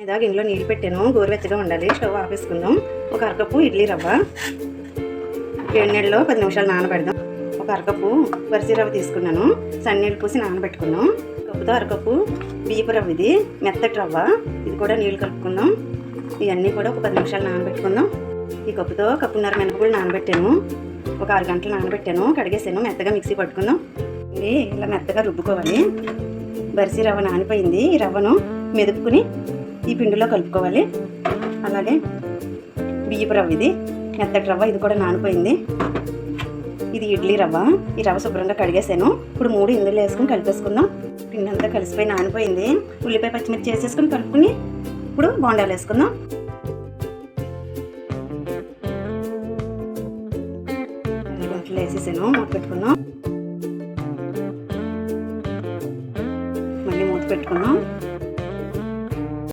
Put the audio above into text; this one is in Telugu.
మీద గిన్నెలో నీళ్ళు పెట్టాను, గోరువెచ్చగా ఉండాలి. స్టవ్ ఆపేసుకుందాం. ఒక అరకప్పు ఇడ్లీ రవ్వ వేడి నీళ్ళలో 10 నిమిషాలు నానబెడదాం. ఒక అరకప్పు వరిసి రవ్వ తీసుకున్నాను, సన్నీళ్ళు పోసి నానబెట్టుకుందాం. కప్పుతో అరకప్పు బియ్యపు రవ్వ, ఇది మెత్తటి రవ్వ, ఇది కూడా నీళ్ళు కలుపుకుందాం. ఇవన్నీ కూడా ఒక 10 నిమిషాలు నానబెట్టుకుందాం. ఈ కప్పుతో కప్పున్నర మినపగుళ్ళు నానబెట్టాను, ఒక 6 గంటలు నానబెట్టాను, కడిగేసాను. మెత్తగా మిక్సీ పట్టుకుందాం. ఇది ఇలా మెత్తగా రుబ్బుకోవాలి. బరిసి రవ్వ నానిపోయింది. ఈ రవ్వను మెదుపుకుని ఈ పిండిలో కలుపుకోవాలి. అలాగే బియ్యపు రవ్వ, ఇది మెత్తటి రవ్వ, ఇది కూడా నానిపోయింది. ఇది ఇడ్లీ రవ్వ, ఈ రవ్వ శుభ్రంగా కడిగేసాను. ఇప్పుడు 3 ఇందులో వేసుకుని కలిపేసుకుందాం. పిండి అంతా కలిసిపోయి నానిపోయింది. ఉల్లిపాయ పచ్చిమిర్చి వేసేసుకుని కలుపుకుని ఇప్పుడు బోండాలు వేసుకుందాం. అన్ని గుంటలు వేసేసాను, మూత పెట్టుకుందాం. మళ్ళీ మూత పెట్టుకుందాం.